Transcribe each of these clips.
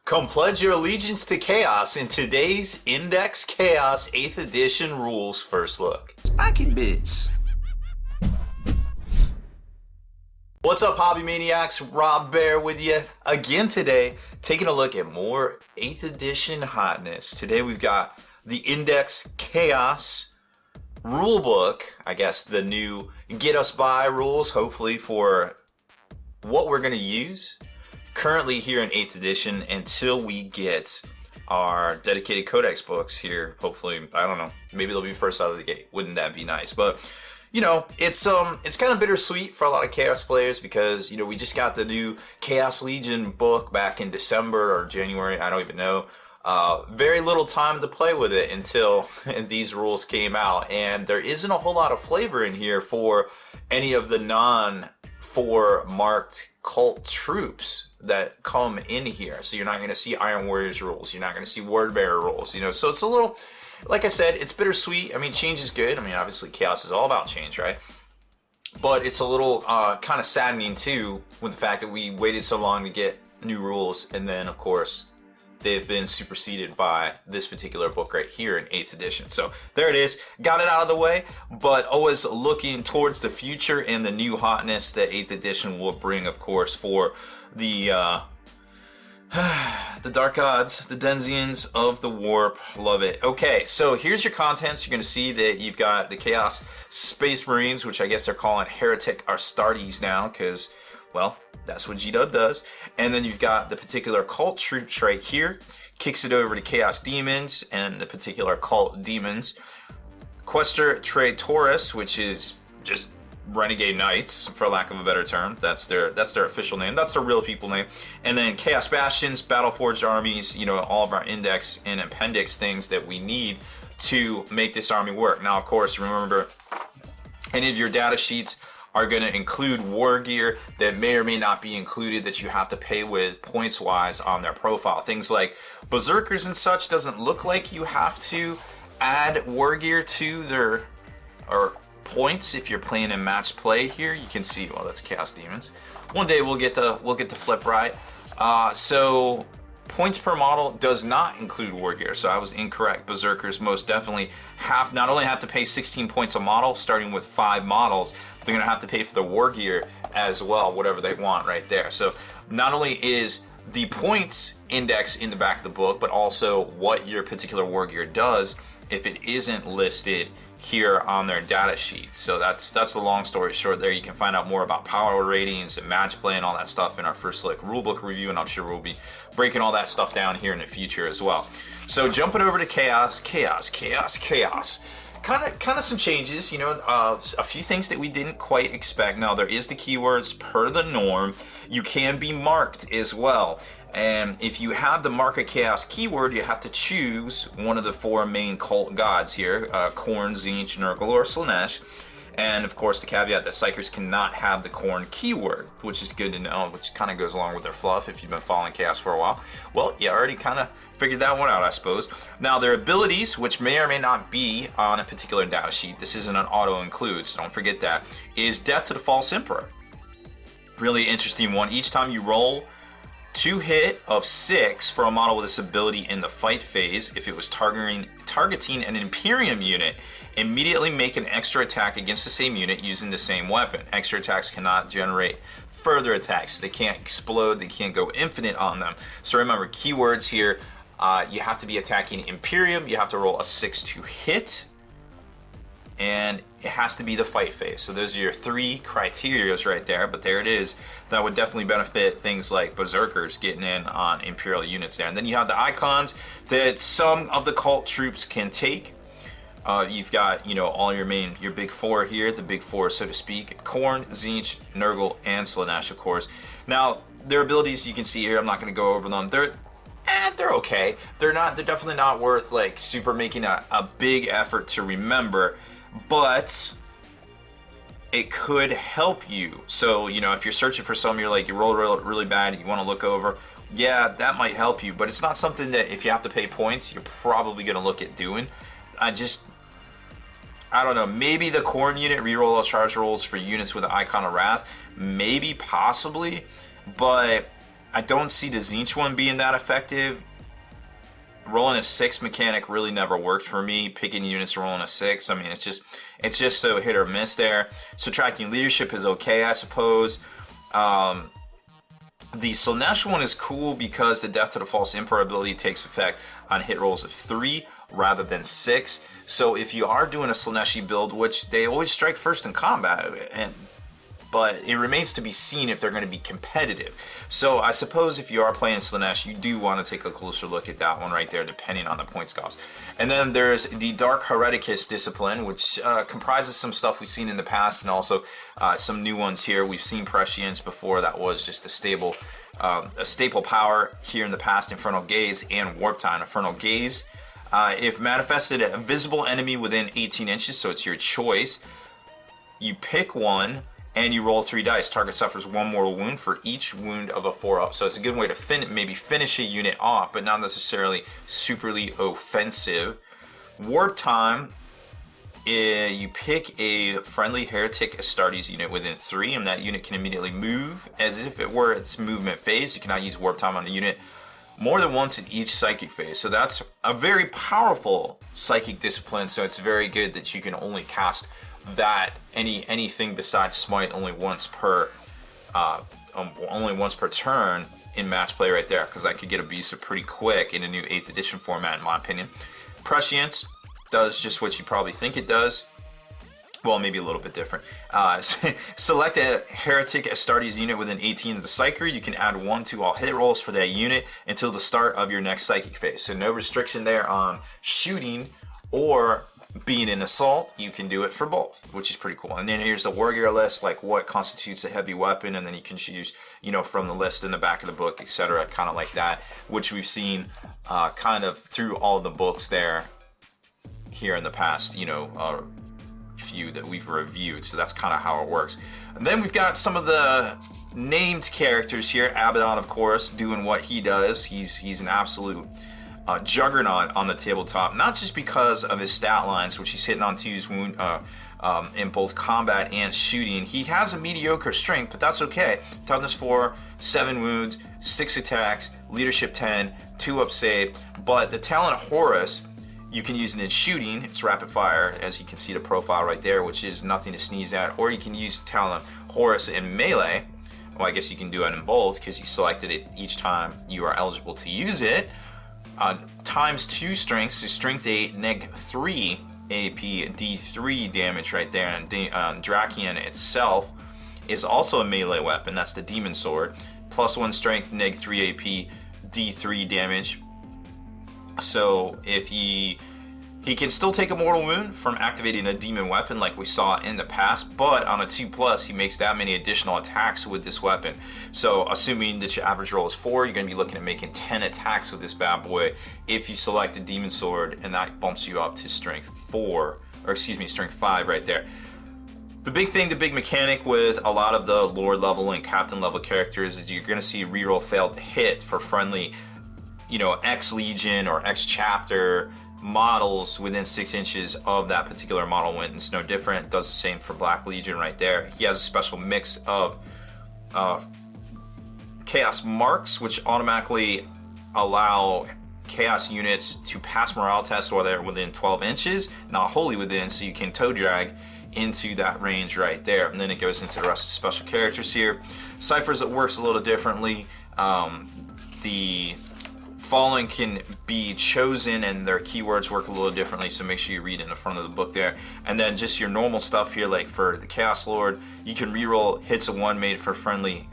Come pledge your allegiance to chaos in today's Index Chaos 8th edition rules first look. Spiky bits. What's up, hobby maniacs? Rob Baer with you again today, taking a look at more 8th edition hotness. Today we've got the Index Chaos rulebook, I guess the new get us by rules, hopefully for what we're going to use currently here in 8th edition until we get our dedicated codex books here. Hopefully, I don't know, maybe they'll be first out of the gate. Wouldn't that be nice? But you know, it's kind of bittersweet for a lot of Chaos players because, you know, we just got the new Chaos Legion book back in December or January, I don't even know. Very little time to play with it until these rules came out, and there isn't a whole lot of flavor in here for any of the non-4 marked cult troops that come in here. So you're not going to see Iron Warriors rules, you're not going to see Word Bearer rules, you know, so it's a little, like I said, it's bittersweet. I mean, change is good. I mean, obviously Chaos is all about change, right? But it's a little kind of saddening too with the fact that we waited so long to get new rules, and then of course they've been superseded by this particular book right here in 8th edition. So there it is, got it out of the way, but always looking towards the future and the new hotness that 8th edition will bring, of course, for the the Dark Gods, the Denzians of the Warp. Love it. Okay, so here's your contents. You're going to see that you've got the Chaos Space Marines, which I guess they're calling Heretic Astartes now, because, well, that's what G-Dub does. And then you've got the particular cult troops right here. Kicks it over to Chaos Demons and the particular cult demons. Quester Traitoris, which is just Renegade Knights, for lack of a better term. That's their official name. That's their real people name. And then Chaos Bastions, Battleforged armies, you know, all of our index and appendix things that we need to make this army work. Now, of course, remember, any of your data sheets are going to include war gear that may or may not be included that you have to pay with points wise on their profile. Things like Berserkers and such doesn't look like you have to add war gear to their points if you're playing in match play here. You can see, well, that's Chaos Demons. One day we'll get the flip right. So points per model does not include war gear, so I was incorrect. Berserkers most definitely not only have to pay 16 points a model, starting with 5 models, but they're gonna have to pay for the war gear as well, whatever they want right there. So not only is the points index in the back of the book, but also what your particular war gear does if it isn't listed here on their data sheet. So that's the long story short there. You can find out more about power ratings and match play and all that stuff in our first look rulebook review, and I'm sure we'll be breaking all that stuff down here in the future as well. So jumping over to Chaos. Kind of some changes, you know, a few things that we didn't quite expect. Now, there is the keywords per the norm. You can be marked as well. And if you have the Mark of Chaos keyword, you have to choose one of the 4 main cult gods here, Khorne, Tzeentch, Nurgle, or Slaanesh. And of course, the caveat that Psykers cannot have the Khorne keyword, which is good to know, which kind of goes along with their fluff if you've been following Chaos for a while. Well, you already kind of figured that one out, I suppose. Now, their abilities, which may or may not be on a particular data sheet, this isn't an auto-include, so don't forget that, is Death to the False Emperor. Really interesting one. Each time you roll 2 hit of 6 for a model with this ability in the fight phase, if it was targeting an Imperium unit, immediately make an extra attack against the same unit using the same weapon. Extra attacks cannot generate further attacks. They can't explode, they can't go infinite on them. So remember, keywords here, you have to be attacking Imperium, you have to roll a 6 to hit, and it has to be the fight phase. So those are your 3 criterias right there, but there it is. That would definitely benefit things like Berserkers getting in on Imperial units there. And then you have the icons that some of the cult troops can take. You've got, you know, all your big 4 here, the big 4, so to speak. Khorne, Tzeentch, Nurgle, and Slaanesh, of course. Now, their abilities you can see here, I'm not gonna go over them. They're okay. They're definitely not worth like super making a big effort to remember, but it could help you. So, you know, if you're searching for some, you're like, you roll really bad, you want to look over, yeah, that might help you, but it's not something that if you have to pay points, you're probably going to look at doing. I don't know, maybe the Khorne unit, reroll all charge rolls for units with the Icon of Wrath, maybe, possibly, but I don't see the Tzeentch one being that effective. Rolling a 6 mechanic really never worked for me. Picking units rolling a 6, I mean, it's just so hit or miss there. Subtracting leadership is okay, I suppose. The Slaanesh one is cool because the Death to the False Emperor ability takes effect on hit rolls of 3 rather than 6. So if you are doing a Slaaneshi build, which they always strike first in combat, but it remains to be seen if they're going to be competitive. So I suppose if you are playing Slaanesh, you do want to take a closer look at that one right there, depending on the points cost. And then there's the Dark Hereticus discipline, which comprises some stuff we've seen in the past, and also some new ones here. We've seen Prescience before. That was just a staple power here in the past. Infernal Gaze and Warp Time. Infernal Gaze, if manifested a visible enemy within 18 inches, so it's your choice, you pick one and you roll 3 dice. Target suffers 1 mortal wound for each wound of a 4-up. So it's a good way to maybe finish a unit off, but not necessarily superly offensive. Warp Time, you pick a friendly Heretic Astartes unit within 3, and that unit can immediately move as if it were its movement phase. You cannot use Warp Time on a unit more than once in each psychic phase. So that's a very powerful psychic discipline, so it's very good that you can only cast that anything besides smite only once per turn in match play right there, because that could get abusive pretty quick in a new 8th edition format, in my opinion. Prescience does just what you probably think it does. Well, maybe a little bit different. Select a Heretic Astartes unit within 18 of the Psyker. You can add 1 to all hit rolls for that unit until the start of your next psychic phase. So no restriction there on shooting or being an assault. You can do it for both, which is pretty cool. And then here's the war gear list, like what constitutes a heavy weapon, and then you can choose, from the list in the back of the book, etc., kind of like that, which we've seen kind of through all the books there here in the past, few that we've reviewed. So that's kind of how it works. And then we've got some of the named characters here. Abaddon, of course, doing what he does. He's an absolute juggernaut on the tabletop, not just because of his stat lines, which he's hitting on 2's wound in both combat and shooting. He has a mediocre strength, but that's okay. Toughness 4, 7 wounds, 6 attacks, leadership 10, 2-up save. But the talent Horus, you can use it in shooting. It's rapid fire, as you can see the profile right there, which is nothing to sneeze at. Or you can use talent Horus in melee. Well, I guess you can do it in both because you selected it each time you are eligible to use it. Times 2 strength, so strength 8, neg 3 AP, D3 damage right there. And Drakian itself is also a melee weapon. That's the Demon Sword. Plus 1 strength, neg 3 AP, D3 damage. So if he can still take a mortal wound from activating a demon weapon like we saw in the past, but on a 2+, he makes that many additional attacks with this weapon. So assuming that your average roll is 4, you're going to be looking at making 10 attacks with this bad boy if you select a demon sword, and that bumps you up to strength 5 right there. The big mechanic with a lot of the lord level and captain level characters is you're going to see reroll failed to hit for friendly, X Legion or X Chapter models within 6 inches of that particular model win. It's no different. It does the same for Black Legion right there. He has a special mix of Chaos Marks, which automatically allow Chaos units to pass morale tests while they're within 12 inches, not wholly within, so you can toe drag into that range right there. And then it goes into the rest of the special characters here. Ciphers, it works a little differently. The Fallen can be chosen and their keywords work a little differently, so make sure you read in the front of the book there. And then just your normal stuff here, like for the Chaos Lord, you can reroll hits of 1 made for friendly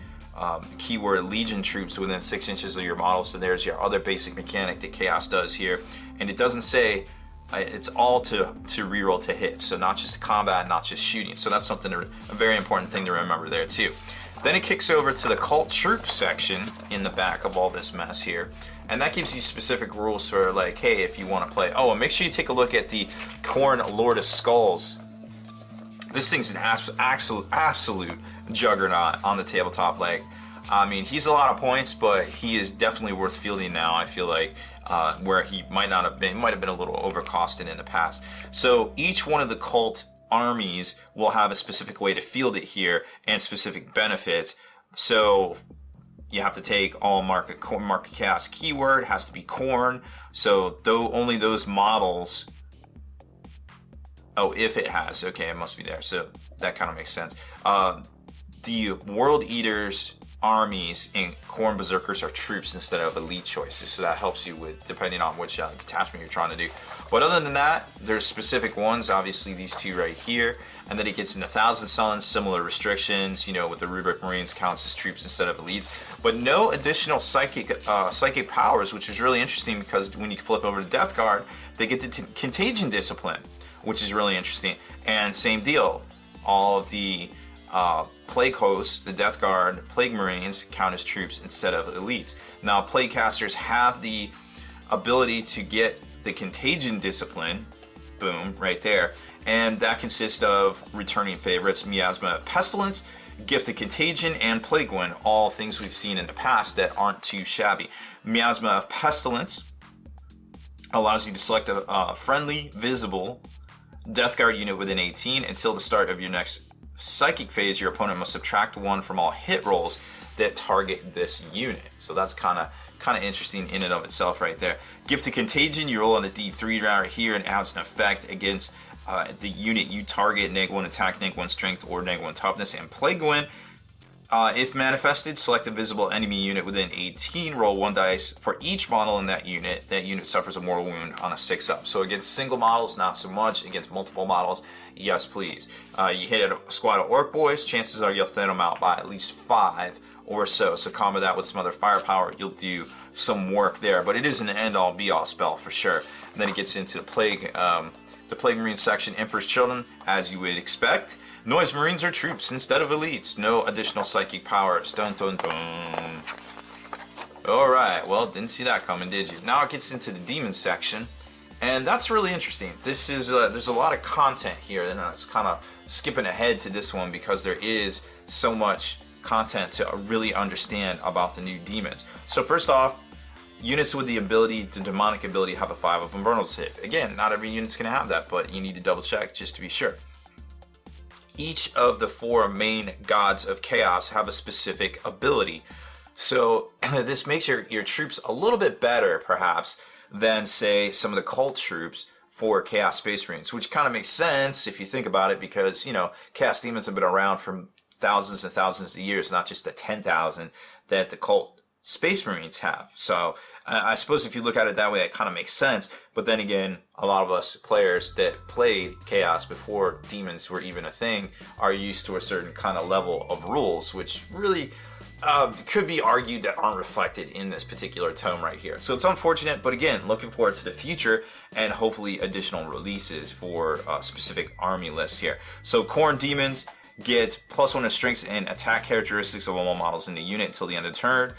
keyword Legion troops within 6 inches of your model. So there's your other basic mechanic that Chaos does here. And it doesn't say, it's all to reroll to hit, so not just combat, not just shooting. So that's something, a very important thing to remember there too. Then it kicks over to the cult troop section in the back of all this mess here. And that gives you specific rules for, like, hey, if you want to play. Oh, and make sure you take a look at the Khorne Lord of Skulls. This thing's an absolute juggernaut on the tabletop. Like, I mean, he's a lot of points, but he is definitely worth fielding now, I feel like, where he might have been a little overcosted in the past. So each one of the cult armies will have a specific way to field it here and specific benefits. So, you have to take all market cast keyword, has to be Khorne. So though only those models. Oh, if it has, okay, it must be there. So that kind of makes sense. The World Eaters armies and Khorne Berserkers are troops instead of elite choices, so that helps you with depending on which detachment you're trying to do. But other than that, there's specific ones, obviously these two right here, and then it gets into Thousand Suns, similar restrictions, you know, with the Rubric Marines counts as troops instead of elites, but no additional psychic powers, which is really interesting because when you flip over to Death Guard, they get the Contagion Discipline, which is really interesting. And same deal, all of the Plague Hosts, the Death Guard, Plague Marines count as troops instead of elites. Now, Plague Casters have the ability to get the Contagion Discipline, boom, right there, and that consists of returning favorites, Miasma of Pestilence, Gift of Contagion, and Plague Wind, all things we've seen in the past that aren't too shabby. Miasma of Pestilence allows you to select a friendly, visible Death Guard unit within 18 until the start of your next psychic phase. Your opponent must subtract 1 from all hit rolls that target this unit. So that's kind of interesting in and of itself right there. Gift of Contagion, you roll on the D3 right here and it has an effect against the unit you target, -1 attack, -1 strength, or -1 toughness. And Plague Wind, if manifested, select a visible enemy unit within 18, roll 1 dice for each model in that unit. That unit suffers a mortal wound on a 6-up. So against single models, not so much. Against multiple models, yes please. You hit a squad of Orc Boys, chances are you'll thin them out by at least 5 or so. So combo that with some other firepower, you'll do some work there. But it is an end-all be-all spell for sure. And then it gets into the Plague Marine section, Emperor's Children, as you would expect. Noise Marines are troops instead of elites. No additional psychic powers. Dun dun dun. Alright, well, didn't see that coming, did you? Now it gets into the Demon section, and that's really interesting. This is there's a lot of content here, and I was kind of skipping ahead to this one because there is so much content to really understand about the new demons. So first off, units with the ability, the demonic ability, have a 5-up invulnerable save. Again, not every unit's going to have that, but you need to double check just to be sure. Each of the 4 main gods of chaos have a specific ability. So this makes your troops a little bit better, perhaps, than, say, some of the cult troops for Chaos Space Marines, which kind of makes sense if you think about it because, you know, Chaos Demons have been around for thousands and thousands of years, not just the 10,000 that the cult Space Marines have. So I suppose if you look at it that way, it kind of makes sense. But then again, a lot of us players that played Chaos before demons were even a thing are used to a certain kind of level of rules, which really could be argued that aren't reflected in this particular tome right here. So it's unfortunate, but again, looking forward to the future and hopefully additional releases for specific army lists here. So Khorne Demons get +1 in strengths and attack characteristics of all models in the unit until the end of the turn.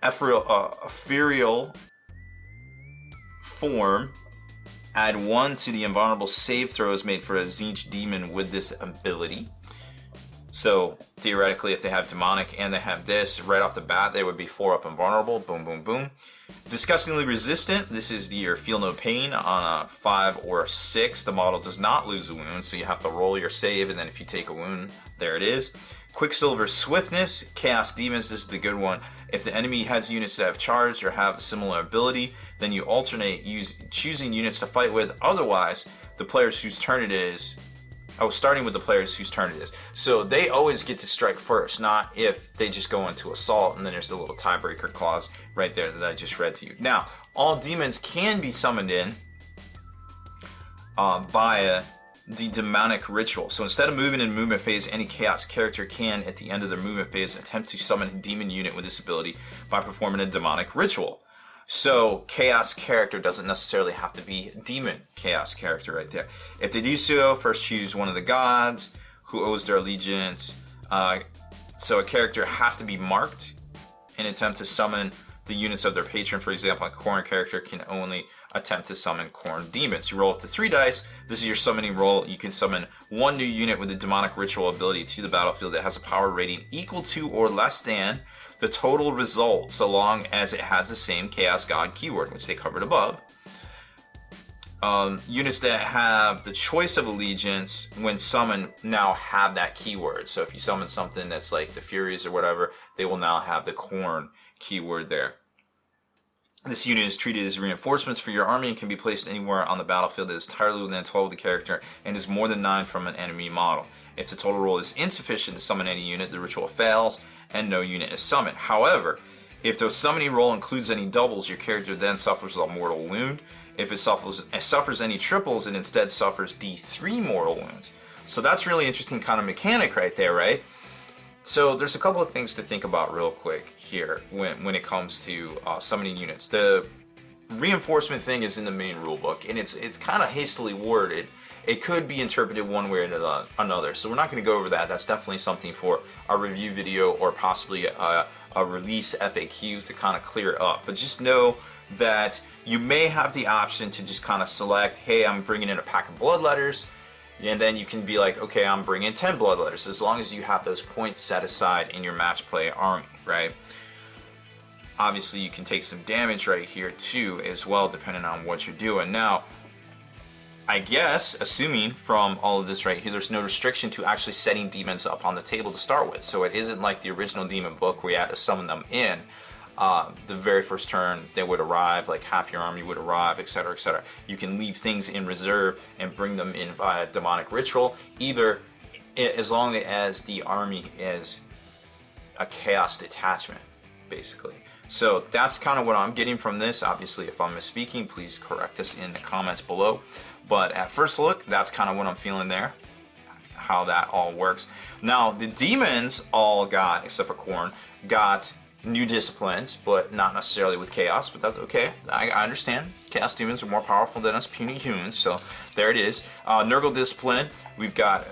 Ethereal form, add 1 to the invulnerable save throws made for a Tzeentch demon with this ability. So theoretically, if they have demonic and they have this right off the bat, they would be 4-up invulnerable. Boom, boom, boom. Disgustingly resistant. This is your feel no pain on a 5 or 6. The model does not lose a wound, so you have to roll your save, and then if you take a wound, there it is. Quicksilver Swiftness, Chaos Demons, this is the good one. If the enemy has units that have charged or have a similar ability, then you alternate choosing units to fight with. Otherwise, the players whose turn it is, starting with the players whose turn it is. So they always get to strike first, not if they just go into assault, and then there's a little tiebreaker clause right there that I just read to you. Now, all demons can be summoned in via the demonic ritual. So instead of moving in movement phase, any chaos character can, at the end of their movement phase, attempt to summon a demon unit with this ability by performing a demonic ritual. So chaos character doesn't necessarily have to be demon chaos character right there. If they do so, first choose one of the gods who owes their allegiance. So a character has to be marked and attempt to summon the units of their patron. For example, a Khorne character can only attempt to summon Khorne demons. You roll up to 3 dice. This is your summoning roll. You can summon 1 new unit with a demonic ritual ability to the battlefield that has a power rating equal to or less than the total result, so long as it has the same Chaos God keyword, which they covered above. Units that have the choice of allegiance when summoned now have that keyword. So if you summon something that's like the Furies or whatever, they will now have the Khorne keyword there. This unit is treated as reinforcements for your army and can be placed anywhere on the battlefield that is entirely within 12 of the character and is more than 9 from an enemy model. If the total roll is insufficient to summon any unit, the ritual fails and no unit is summoned. However, if the summoning roll includes any doubles, your character then suffers a mortal wound. If it suffers any triples, it instead suffers D3 mortal wounds. So that's really interesting kind of mechanic right there, right? So there's a couple of things to think about real quick here when it comes to summoning units. The reinforcement thing is in the main rulebook, and it's kind of hastily worded. It could be interpreted one way or another, so we're not going to go over that. That's definitely something for a review video or possibly a release FAQ to kind of clear up. But just know that you may have the option to just kind of select, hey, I'm bringing in a pack of bloodletters, and then you can be like, okay, I'm bringing 10 bloodletters, as long as you have those points set aside in your match play army, right? Obviously, you can take some damage right here too, as well, depending on what you're doing. Now, I guess, assuming from all of this right here, there's no restriction to actually setting demons up on the table to start with. So it isn't like the original demon book where you had to summon them in. The very first turn they would arrive, like half your army would arrive, etc., etc. You can leave things in reserve and bring them in via demonic ritual, either as long as the army is a chaos detachment, basically. So that's kind of what I'm getting from this. Obviously, if I'm misspeaking, please correct us in the comments below. But at first look, that's kind of what I'm feeling there, how that all works. Now, the demons all got, except for Khorne, got new disciplines, but not necessarily with chaos, but that's okay. I understand. Chaos demons are more powerful than us puny humans, so there it is. Nurgle discipline, we've got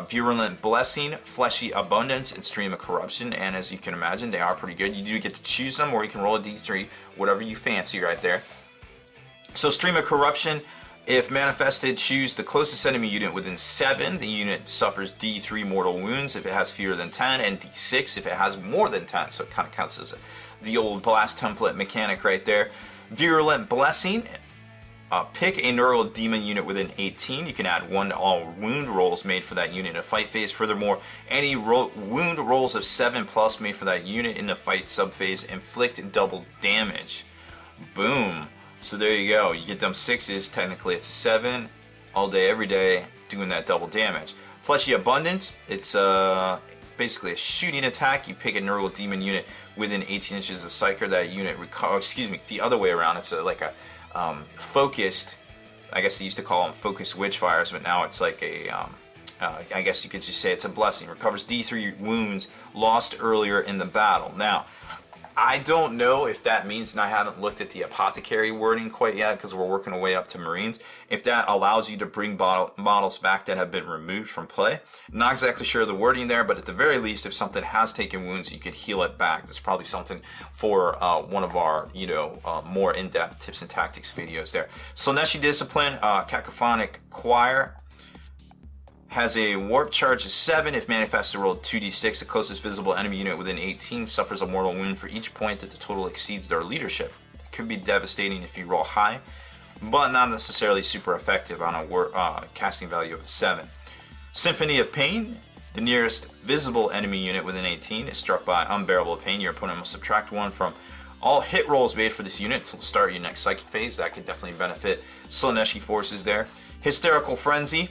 Virulent Blessing, Fleshy Abundance, and Stream of Corruption, and as you can imagine, they are pretty good. You do get to choose them, or you can roll a d3, whatever you fancy right there. So Stream of Corruption, if manifested, choose the closest enemy unit within 7. The unit suffers D3 mortal wounds if it has fewer than 10, and D6 if it has more than 10. So it kind of counts as the old blast template mechanic right there. Virulent Blessing. Pick a Nurgle demon unit within 18. You can add 1 to all wound rolls made for that unit in a fight phase. Furthermore, any wound rolls of 7+ made for that unit in the fight subphase inflict double damage. Boom. So there you go, you get them 6s, technically it's a 7, all day, every day, doing that double damage. Fleshy Abundance, it's basically a shooting attack. You pick a Nurgle demon unit within 18 inches of Psyker, that unit the other way around, it's like a focused, I guess they used to call them focused witchfires, but now it's like a, I guess you could just say it's a blessing. Recovers D3 wounds lost earlier in the battle. Now, I don't know if that means, and I haven't looked at the apothecary wording quite yet because we're working our way up to Marines, if that allows you to bring models back that have been removed from play. Not exactly sure of the wording there, but at the very least, if something has taken wounds, you could heal it back. That's probably something for one of our, more in-depth tips and tactics videos there. Slaanesh Discipline, Cacophonic Choir, has a warp charge of 7. If manifested, roll 2d6. The closest visible enemy unit within 18 suffers a mortal wound for each point that the total exceeds their leadership. It could be devastating if you roll high, but not necessarily super effective on a casting value of 7. Symphony of Pain. The nearest visible enemy unit within 18 is struck by unbearable pain. Your opponent must subtract 1 from all hit rolls made for this unit until the start of your next psychic phase. That could definitely benefit Slaaneshi forces there. Hysterical Frenzy.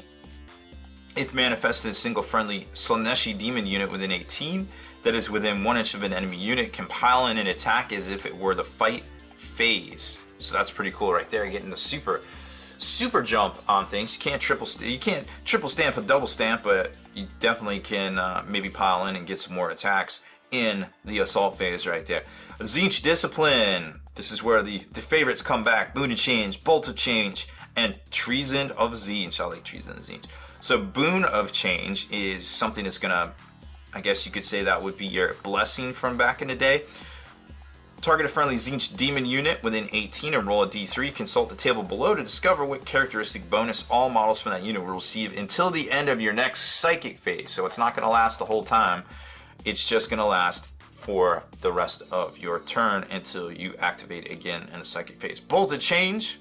If manifested, a single friendly Slaaneshi demon unit within 18 that is within 1 inch of an enemy unit can pile in an attack as if it were the fight phase. So that's pretty cool right there, getting the super jump on things. You can't triple stamp a double stamp, but you definitely can maybe pile in and get some more attacks in the assault phase right there. Tzeentch Discipline. This is where the favorites come back. Boon of Change, Bolt of Change, and Treason of Tzeentch. I like Treason of Tzeentch. So Boon of Change is something that's gonna, I guess you could say that would be your blessing from back in the day. Target a friendly Tzeentch demon unit within 18 and roll a d3. Consult the table below to discover what characteristic bonus all models from that unit will receive until the end of your next psychic phase. So it's not gonna last the whole time. It's just gonna last for the rest of your turn until you activate again in the psychic phase. Bolt of Change.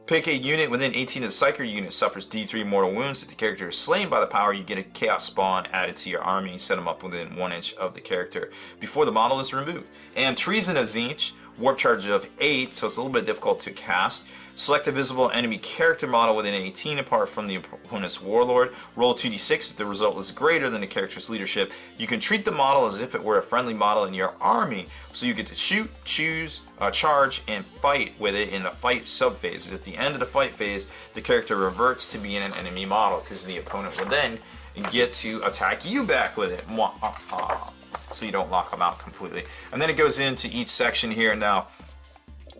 Pick a unit within 18 of the Psyker. Unit suffers D3 mortal wounds. If the character is slain by the power, you get a Chaos Spawn added to your army. Set them up within 1 inch of the character before the model is removed. And Treason of Tzeentch, warp charge of 8, so it's a little bit difficult to cast. Select a visible enemy character model within 18 apart from the opponent's warlord. Roll 2d6 if the result is greater than the character's leadership. You can treat the model as if it were a friendly model in your army, so you get to shoot, choose, charge, and fight with it in the fight subphase. At the end of the fight phase, the character reverts to being an enemy model because the opponent will then get to attack you back with it. So you don't lock them out completely. And then it goes into each section here. Now,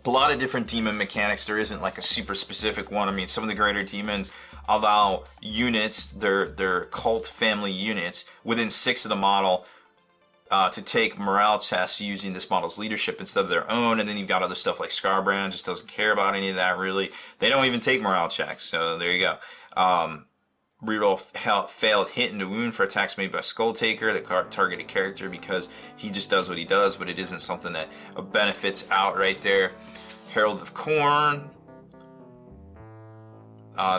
a lot of different demon mechanics. There isn't like a super specific one. I mean, some of the greater demons allow units, their cult family units, within 6 of the model to take morale tests using this model's leadership instead of their own. And then you've got other stuff like Scarbrand, just doesn't care about any of that really. They don't even take morale checks, so there you go. Reroll failed hit and wound for attacks made by Skull Taker, the targeted character, because he just does what he does, but it isn't something that benefits out right there. Herald of Khorne.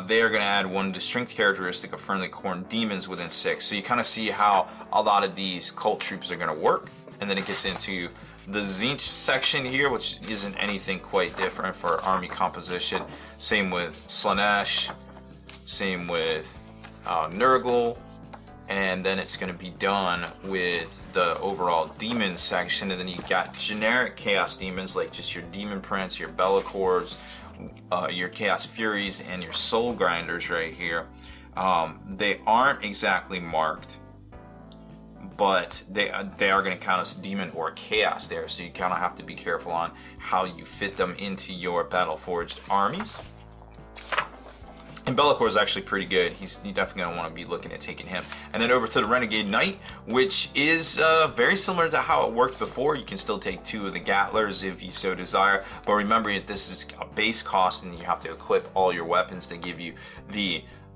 They are going to add 1 to strength characteristic of friendly Khorne demons within 6. So you kind of see how a lot of these cult troops are going to work. And then it gets into the Tzeentch section here, which isn't anything quite different for army composition. Same with Slaanesh. Same with Nurgle. And then it's going to be done with the overall demon section. And then you got generic chaos demons like just your Demon Prince, your Bellicors, your Chaos Furies, and your Soul Grinders right here. They aren't exactly marked, but they are going to count as demon or chaos there. So you kind of have to be careful on how you fit them into your Battle-Forged armies. And Bellicor is actually pretty good. You definitely going to want to be looking at taking him. And then over to the Renegade Knight, which is very similar to how it worked before. You can still take 2 of the Gattlers if you so desire. But remember, this is a base cost, and you have to equip all your weapons to give you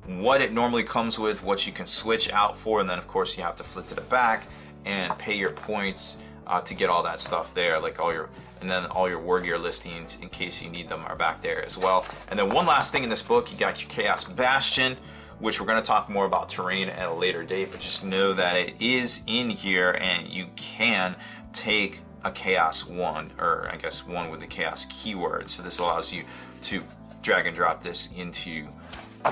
what it normally comes with, what you can switch out for. And then, of course, you have to flip to the back and pay your points to get all that stuff there, like all your war gear listings in case you need them are back there as well. And then one last thing in this book, you got your Chaos Bastion, which we're going to talk more about terrain at a later date, but just know that it is in here and you can take a Chaos 1, or I guess 1 with the Chaos keyword. So this allows you to drag and drop this into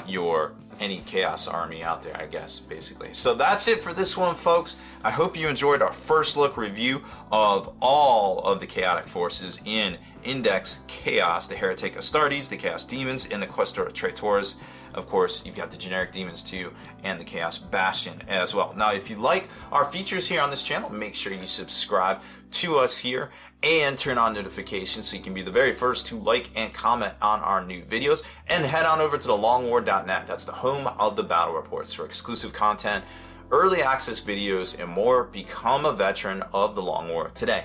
your any chaos army out there, I guess, basically. So that's it for this one, folks. I hope you enjoyed our first look review of all of the chaotic forces in Index Chaos, the Heretic Astartes, the Chaos Demons, and the Questor Traitors. Of course, you've got the generic demons too, and the Chaos Bastion as well. Now, if you like our features here on this channel, make sure you subscribe to us here and turn on notifications so you can be the very first to like and comment on our new videos. And head on over to thelongwar.net. That's the home of the battle reports for exclusive content, early access videos, and more. Become a veteran of the Long War today.